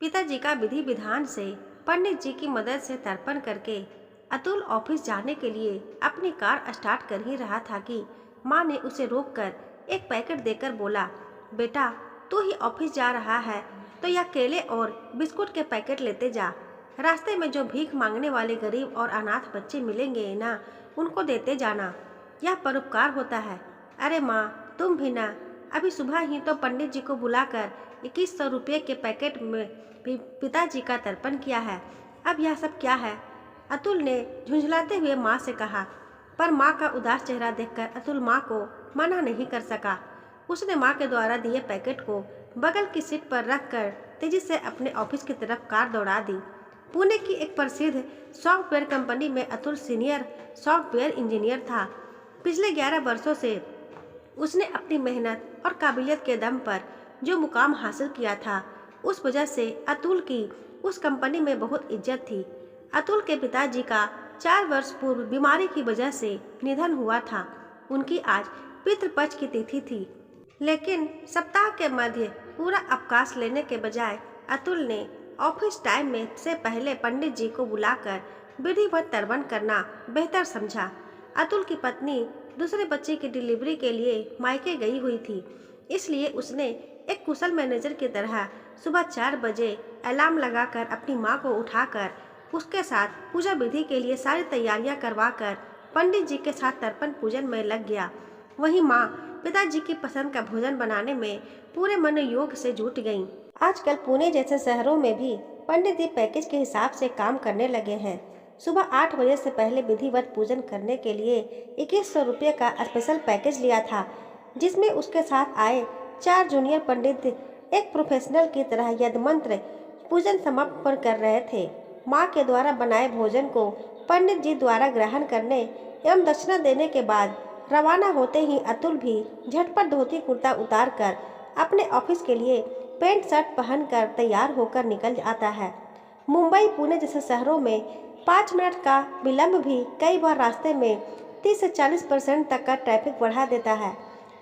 पिताजी का विधि विधान से पंडित जी की मदद से तर्पण करके अतुल ऑफिस जाने के लिए अपनी कार स्टार्ट कर ही रहा था कि माँ ने उसे रोककर एक पैकेट देकर बोला, बेटा तू ही ऑफिस जा रहा है तो यह केले और बिस्कुट के पैकेट लेते जा। रास्ते में जो भीख मांगने वाले गरीब और अनाथ बच्चे मिलेंगे ना, उनको देते जाना। यह परोपकार होता है। अरे माँ तुम भी ना, अभी सुबह ही तो पंडित जी को बुलाकर 2100 रुपये के पैकेट में पिताजी का तर्पण किया है। अब यह सब क्या है? अतुल ने झुंझलाते हुए माँ से कहा। पर माँ का उदास चेहरा देखकर अतुल माँ को मना नहीं कर सका। उसने माँ के द्वारा दिए पैकेट को बगल की सीट पर रखकर तेजी से अपने ऑफिस की तरफ कार दौड़ा दी। पुणे की एक प्रसिद्ध सॉफ्टवेयर कंपनी में अतुल सीनियर सॉफ्टवेयर इंजीनियर था। पिछले 11 वर्षों से उसने अपनी मेहनत और काबिलियत के दम पर जो मुकाम हासिल किया था, उस वजह से अतुल की उस कंपनी में बहुत इज्जत थी। अतुल के पिताजी का 4 वर्ष पूर्व बीमारी की वजह से निधन हुआ था। उनकी आज पितृपक्ष की तिथि थी, लेकिन सप्ताह के मध्य पूरा अवकाश लेने के बजाय अतुल ने ऑफिस टाइम में से पहले पंडित जी को बुलाकर विधिवत तर्पण करना बेहतर समझा। अतुल की पत्नी दूसरे बच्चे की डिलीवरी के लिए मायके गई हुई थी, इसलिए उसने एक कुशल मैनेजर की तरह सुबह 4 बजे अलार्म लगाकर अपनी माँ को उठाकर उसके साथ पूजा विधि के लिए सारी तैयारियां करवाकर पंडित जी के साथ तर्पण पूजन में लग गया। वहीं माँ पिताजी की पसंद का भोजन बनाने में पूरे मनोयोग से जुट गईं। आजकल पुणे जैसे शहरों में भी पंडित जी पैकेज के हिसाब से काम करने लगे हैं। सुबह 8 बजे से पहले विधिवत पूजन करने के लिए 2100 रुपये का स्पेशल पैकेज लिया था, जिसमें उसके साथ आए 4 जूनियर पंडित एक प्रोफेशनल की तरह यज्ञ पूजन समापन कर रहे थे। माँ के द्वारा बनाए भोजन को पंडित जी द्वारा ग्रहण करने एवं दक्षिणा देने के बाद रवाना होते ही अतुल भी झटपट धोती कुर्ता उतारकर अपने ऑफिस के लिए पैंट शर्ट पहनकर तैयार होकर निकल आता है। मुंबई पुणे जैसे शहरों में 5 मिनट का विलंब भी कई बार रास्ते में 30 से 40% तक का ट्रैफिक बढ़ा देता है।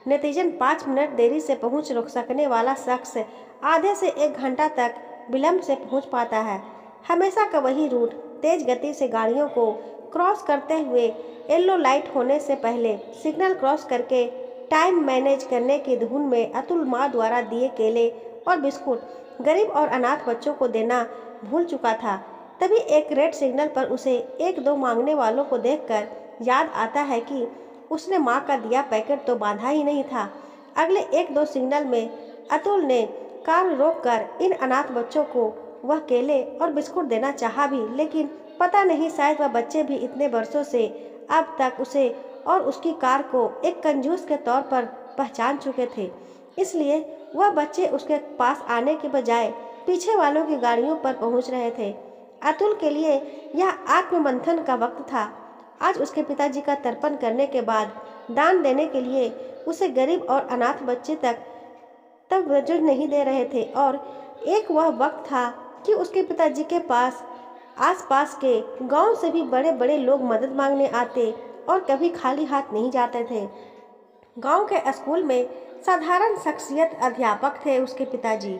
नतीजन 5 मिनट देरी से पहुंच रोक सकने वाला शख्स आधे से 1 घंटा तक विलंब से पहुंच पाता है। हमेशा का वही रूट तेज गति से गाड़ियों को क्रॉस करते हुए येलो लाइट होने से पहले सिग्नल क्रॉस करके टाइम मैनेज करने की धुन में अतुल माँ द्वारा दिए केले और बिस्कुट गरीब और अनाथ बच्चों को देना भूल चुका था। तभी एक रेड सिग्नल पर उसे 1-2 मांगने वालों को देखकर याद आता है कि उसने माँ का दिया पैकेट तो बांधा ही नहीं था। अगले 1-2 सिग्नल में अतुल ने कार रोककर इन अनाथ बच्चों को वह केले और बिस्कुट देना चाहा भी, लेकिन पता नहीं शायद वह बच्चे भी इतने वर्षों से अब तक उसे और उसकी कार को एक कंजूस के तौर पर पहचान चुके थे, इसलिए वह बच्चे उसके पास आने के बजाय पीछे वालों की गाड़ियों पर पहुंच रहे थे। अतुल के लिए यह आत्ममंथन का वक्त था। आज उसके पिताजी का तर्पण करने के बाद दान देने के लिए उसे गरीब और अनाथ बच्चे तक तवज्जो नहीं दे रहे थे, और एक वह वक्त था कि उसके पिताजी के पास आसपास के गांव से भी बड़े बड़े लोग मदद मांगने आते और कभी खाली हाथ नहीं जाते थे। गांव के स्कूल में साधारण शख्सियत अध्यापक थे उसके पिताजी।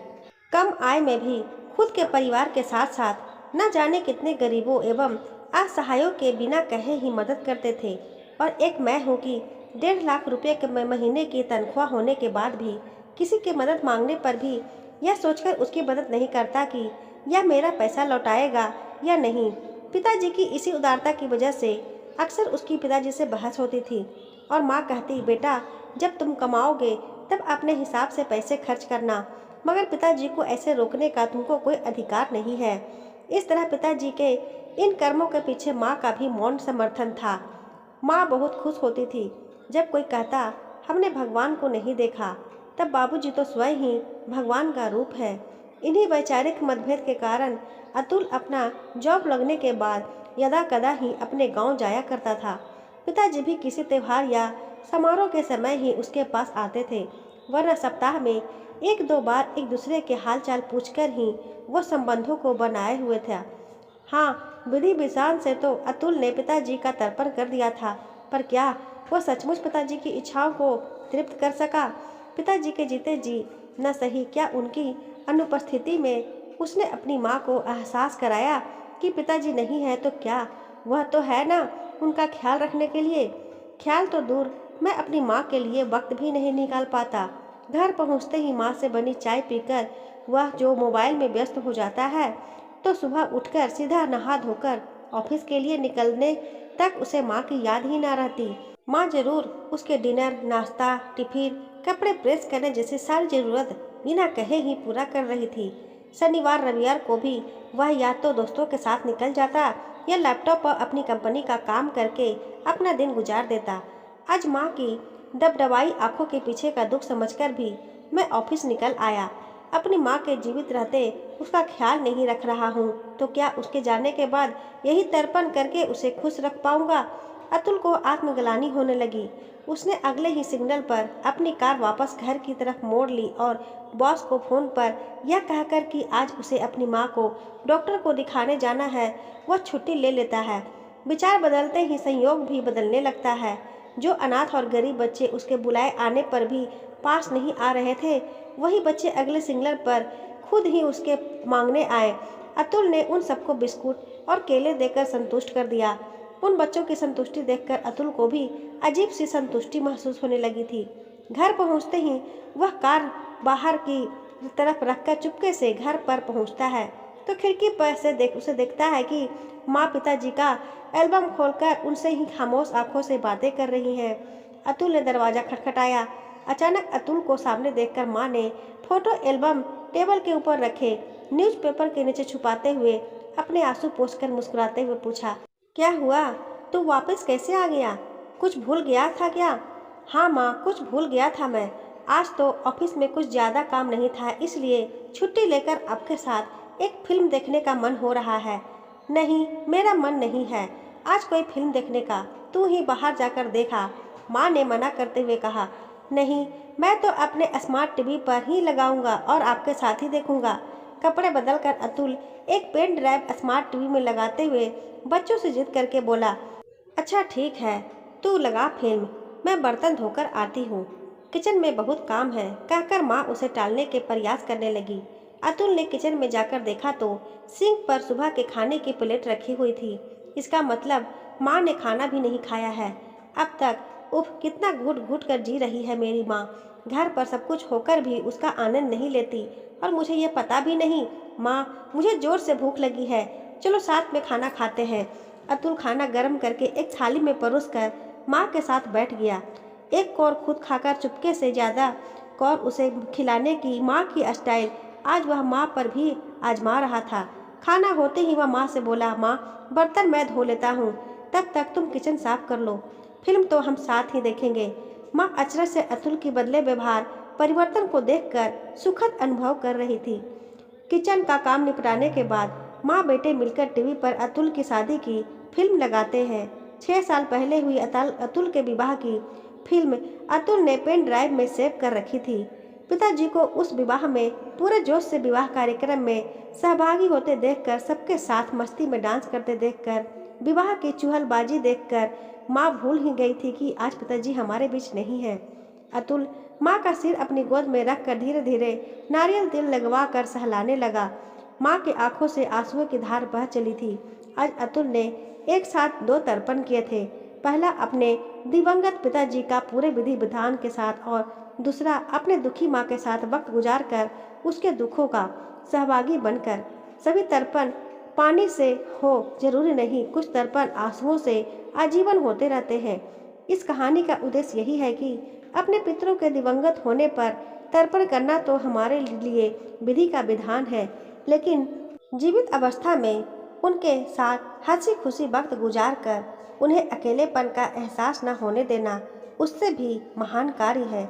कम आय में भी खुद के परिवार के साथ साथ न जाने कितने गरीबों एवं असहायों के बिना कहे ही मदद करते थे। और एक मैं हूँ कि 1.5 लाख रुपए के महीने की तनख्वाह होने के बाद भी किसी की मदद मांगने पर भी यह सोचकर उसकी मदद नहीं करता कि यह मेरा पैसा लौटाएगा या नहीं। पिताजी की इसी उदारता की वजह से अक्सर उसकी पिताजी से बहस होती थी और माँ कहती, बेटा जब तुम कमाओगे तब अपने हिसाब से पैसे खर्च करना, मगर पिताजी को ऐसे रोकने का तुमको कोई अधिकार नहीं है। इस तरह पिताजी के इन कर्मों के पीछे माँ का भी मौन समर्थन था। माँ बहुत खुश होती थी जब कोई कहता हमने भगवान को नहीं देखा, तब बाबूजी तो स्वयं ही भगवान का रूप है। इन्हीं वैचारिक मतभेद के कारण अतुल अपना जॉब लगने के बाद यदा कदा ही अपने गांव जाया करता था। पिताजी भी किसी त्यौहार या समारोह के समय ही उसके पास आते थे, वरना सप्ताह में 1-2 बार एक दूसरे के हालचाल पूछकर ही वो संबंधों को बनाए हुए थे। हाँ, विधि विधान से तो अतुल ने पिताजी का तर्पण कर दिया था, पर क्या वो सचमुच पिताजी की इच्छाओं को तृप्त कर सका? पिताजी के जीते जी न सही, क्या उनकी अनुपस्थिति में उसने अपनी माँ को एहसास कराया कि पिताजी नहीं है तो क्या, वह तो है ना उनका ख्याल रखने के लिए। ख्याल तो दूर, मैं अपनी माँ के लिए वक्त भी नहीं निकाल पाता। घर पहुँचते ही माँ से बनी चाय पीकर वह जो मोबाइल में व्यस्त हो जाता है, तो सुबह उठकर सीधा नहा धोकर ऑफिस के लिए निकलने तक उसे माँ की याद ही ना रहती। माँ जरूर उसके डिनर, नाश्ता, टिफिन, कपड़े प्रेस करने जैसी सारी जरूरत बिना कहे ही पूरा कर रही थी। शनिवार रविवार को भी वह या तो दोस्तों के साथ निकल जाता या लैपटॉप पर अपनी कंपनी का काम करके अपना दिन गुजार देता। आज माँ की दबदबाई आंखों के पीछे का दुख समझकर भी मैं ऑफिस निकल आया। अपनी माँ के जीवित रहते उसका ख्याल नहीं रख रहा हूँ तो क्या उसके जाने के बाद यही तर्पण करके उसे खुश रख पाऊंगा। अतुल को आत्मग्लानि होने लगी। उसने अगले ही सिग्नल पर अपनी कार वापस घर की तरफ मोड़ ली और बॉस को फोन पर यह कहकर कि आज उसे अपनी माँ को डॉक्टर को दिखाने जाना है, वह छुट्टी ले लेता है। विचार बदलते ही संयोग भी बदलने लगता है। जो अनाथ और गरीब बच्चे उसके बुलाए आने पर भी पास नहीं आ रहे थे, वही बच्चे अगले सिग्नल पर खुद ही उसके मांगने आए। अतुल ने उन सबको बिस्कुट और केले देकर संतुष्ट कर दिया। उन बच्चों की संतुष्टि देखकर अतुल को भी अजीब सी संतुष्टि महसूस होने लगी थी। घर पहुंचते ही वह कार बाहर की तरफ रखकर चुपके से घर पर पहुंचता है तो खिड़की पर से उसे देखता है कि माँ पिताजी का एल्बम खोलकर उनसे ही खामोश आंखों से बातें कर रही हैं। अतुल ने दरवाजा खटखटाया। अचानक अतुल को सामने देखकर माँ ने फोटो एल्बम टेबल के ऊपर रखे न्यूज़पेपर के नीचे छुपाते हुए अपने आंसू पोंछकर मुस्कुराते हुए पूछा, क्या हुआ? तू वापस कैसे आ गया? कुछ भूल गया था क्या? हाँ माँ, कुछ भूल गया था मैं। आज तो ऑफिस में कुछ ज़्यादा काम नहीं था, इसलिए छुट्टी लेकर आपके साथ एक फिल्म देखने का मन हो रहा है। नहीं, मेरा मन नहीं है आज कोई फिल्म देखने का, तू ही बाहर जाकर देखा, माँ ने मना करते हुए कहा। नहीं, मैं तो अपने स्मार्ट टीवी पर ही लगाऊंगा और आपके साथ ही देखूंगा। कपड़े बदलकर अतुल एक पेन ड्राइव स्मार्ट टीवी में लगाते हुए बच्चों से जिद करके बोला, अच्छा ठीक है, तू लगा फिल्म, मैं बर्तन धोकर आती हूँ, किचन में बहुत काम है, कहकर माँ उसे टालने के प्रयास करने लगी। अतुल ने किचन में जाकर देखा तो सिंक पर सुबह के खाने की प्लेट रखी हुई थी। इसका मतलब माँ ने खाना भी नहीं खाया है अब तक। उफ, कितना घुट घुट कर जी रही है मेरी माँ। घर पर सब कुछ होकर भी उसका आनंद नहीं लेती और मुझे ये पता भी नहीं। माँ, मुझे जोर से भूख लगी है, चलो साथ में खाना खाते हैं। अतुल खाना गर्म करके एक थाली में परोसकर माँ के साथ बैठ गया। एक कौर खुद खाकर चुपके से ज़्यादा कौर उसे खिलाने की माँ की स्टाइल आज वह माँ पर भी आजमा रहा था। खाना होते ही वह माँ से बोला, माँ बर्तन मैं धो लेता हूँ, तब तक तुम किचन साफ कर लो, फिल्म तो हम साथ ही देखेंगे। माँ अचरज से अतुल की बदले व्यवहार परिवर्तन को देखकर सुखद अनुभव कर रही थी। किचन का काम निपटाने के बाद माँ बेटे मिलकर टीवी पर अतुल की शादी की फिल्म लगाते हैं। 6 साल पहले हुई अतुल के विवाह की फिल्म अतुल ने पेन ड्राइव में सेव कर रखी थी। पिताजी को उस विवाह में पूरे जोश से विवाह कार्यक्रम में सहभागी होते देखकर, सबके साथ मस्ती में डांस करते देखकर, विवाह की चुहलबाजी देखकर माँ भूल ही गई थी कि आज पिताजी हमारे बीच नहीं है। अतुल माँ का सिर अपनी गोद में रखकर धीरे धीरे नारियल तेल लगवा कर सहलाने लगा। माँ की आंखों से आंसुओं की धार बह चली थी। आज अतुल ने एक साथ 2 तर्पण किए थे, पहला अपने दिवंगत पिताजी का पूरे विधि विधान के साथ और दूसरा अपने दुखी माँ के साथ वक्त गुजार कर उसके दुखों का सहभागी बनकर। सभी तर्पण पानी से हो जरूरी नहीं, कुछ तर्पण आंसुओं से आजीवन होते रहते हैं। इस कहानी का उद्देश्य यही है कि अपने पितरों के दिवंगत होने पर तर्पण करना तो हमारे लिए विधि का विधान है, लेकिन जीवित अवस्था में उनके साथ हंसी खुशी वक्त गुजार कर उन्हें अकेलेपन का एहसास न होने देना उससे भी महान कार्य है।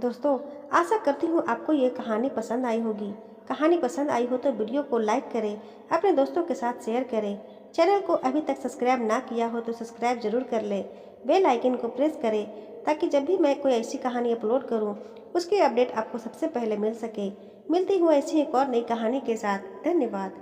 दोस्तों, आशा करती हूँ आपको ये कहानी पसंद आई होगी। कहानी पसंद आई हो तो वीडियो को लाइक करें, अपने दोस्तों के साथ शेयर करें। चैनल को अभी तक सब्सक्राइब ना किया हो तो सब्सक्राइब जरूर कर लें। बेल आइकन को प्रेस करें ताकि जब भी मैं कोई ऐसी कहानी अपलोड करूँ उसकी अपडेट आपको सबसे पहले मिल सके। मिलती हूँ ऐसी एक और नई कहानी के साथ। धन्यवाद।